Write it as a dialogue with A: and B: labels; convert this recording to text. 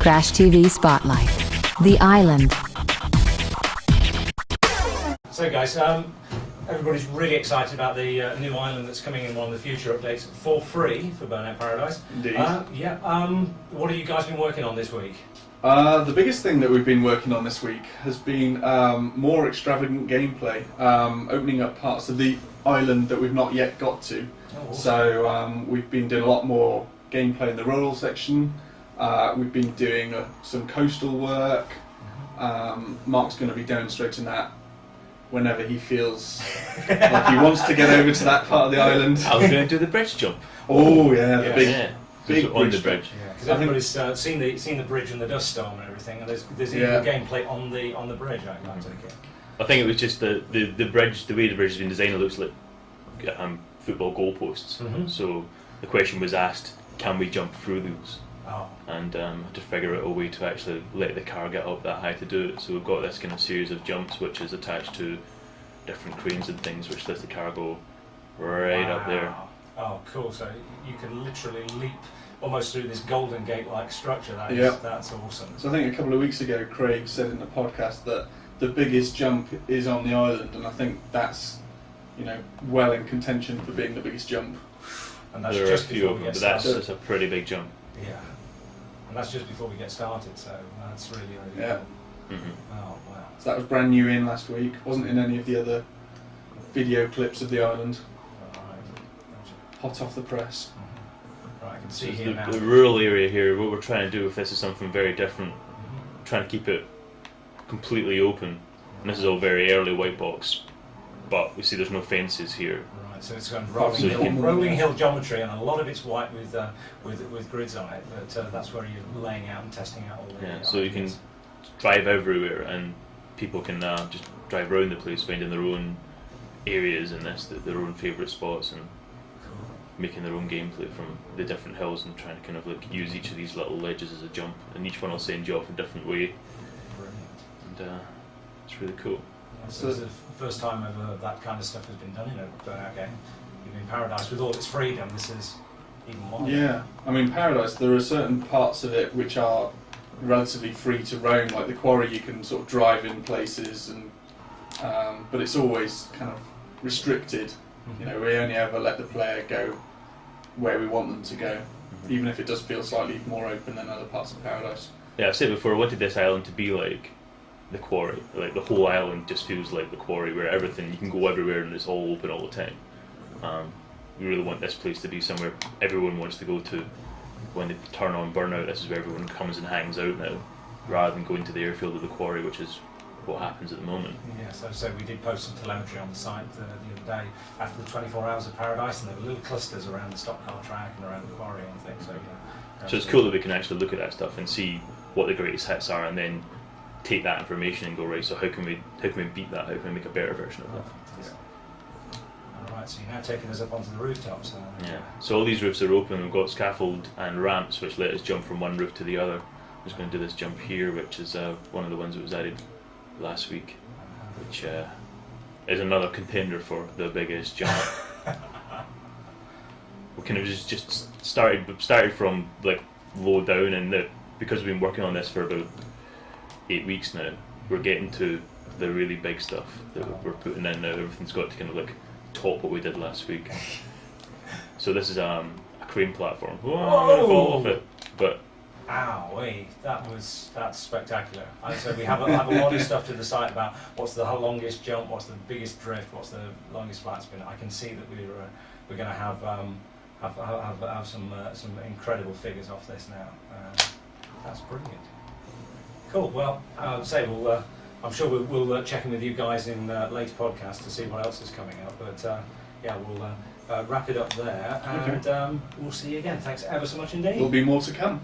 A: Crash TV Spotlight. The Island.
B: So guys, everybody's really excited about the new island that's coming in one of the future updates for free for Burnout Paradise.
C: Indeed.
B: What have you guys been working on this week?
C: The biggest thing that we've been working on this week has been more extravagant gameplay, opening up parts of the island that we've not yet got to.
B: Oh, awesome.
C: So we've been doing a lot more gameplay in the rural section. We've been doing some coastal work. Mark's going to be demonstrating that whenever he feels like he wants to get over to that part of the island.
D: I was going to do the bridge jump.
C: Oh yeah, the big
D: on the bridge.
B: Yeah, because everybody's seen the bridge and the dust storm and everything, and there's even gameplay on the bridge. I take it.
D: I think it was just the bridge. The way the bridge has been designed, it looks like football goalposts.
B: Mm-hmm.
D: So the question was asked, can we jump through those?
B: Oh.
D: And to figure out a way to actually let the car get up that high to do it. So we've got this kind of series of jumps which is attached to different cranes and things which lets the car go right up there.
B: Oh, cool. So you can literally leap almost through this Golden Gate-like structure. That's awesome.
C: So I think a couple of weeks ago Craig said in the podcast that the biggest jump is on the island, and I think that's, well in contention for being the biggest jump.
B: And that's
D: there
B: just
D: are a few
B: before
D: of
B: we
D: them,
B: get
D: but that's
B: started.
D: just a pretty big jump.
B: Yeah. And that's just before we get started, so that's really cool.
D: Mm-hmm.
B: Oh, wow.
C: So that was brand new in last week. Wasn't in any of the other video clips of the island. Hot off the press.
B: Right, I can see
D: So
B: here now.
D: the rural area here, what we're trying to do with this is something very different. Trying to keep it completely open. And this is all very early white box, but we see there's no fences here.
B: Right, so it's going
D: So
B: rolling hill geometry, and a lot of it's white with grids on it. But that's where you're laying out and testing out all the.
D: So you can drive everywhere, and people can just drive around the place, finding their own areas in this, their own favourite spots, and making their own gameplay from the different hills, and trying to kind of use each of these little ledges as a jump, and each one will send you off a different way.
B: Brilliant.
D: And it's really cool.
B: So this is the first time ever that kind of stuff has been done in a Burnout game. Even in Paradise, with all its freedom, this is even more.
C: Yeah, I mean Paradise, there are certain parts of it which are relatively free to roam, like the quarry you can sort of drive in places, and but it's always kind of restricted.
B: Mm-hmm.
C: We only ever let the player go where we want them to go, even if it does feel slightly more open than other parts of Paradise.
D: Yeah, I've said before, I wanted this island to be like the quarry. Like the whole island just feels like the quarry, where everything, you can go everywhere and it's all open all the time. We really want this place to be somewhere everyone wants to go to. When they turn on Burnout, this is where everyone comes and hangs out now, rather than going to the airfield of the quarry, which is what happens at the moment.
B: Yeah, so we did post some telemetry on the site the other day after the 24 hours of Paradise, and there were little clusters around the stock car track and around the quarry and things.
D: So it's cool that we can actually look at that stuff and see what the greatest hits are, and then take that information and go, right, so how can we beat that? How can we make a better version of that?
B: Alright, so you're now taking us up onto the rooftops.
D: Yeah. So all these roofs are open. We've got scaffold and ramps which let us jump from one roof to the other. I'm just going to do this jump here, which is one of the ones that was added last week, which is another contender for the biggest jump. We kind of just started from low down, and because we've been working on this for about 8 weeks now, we're getting to the really big stuff that we're putting in now. Everything's got to kind of top what we did last week. So this is a crane platform. Whoa, I'm going to fall off it, but.
B: Ow, that's spectacular. So we have a lot of stuff to the site about what's the longest jump, what's the biggest drift, what's the longest flat spin. I can see that we're going to have some incredible figures off this now. That's brilliant. Cool. Well, I'm sure we'll check in with you guys in later podcasts to see what else is coming up. But we'll wrap it up there, and we'll see you again. Thanks ever so much indeed.
C: There'll be more to come.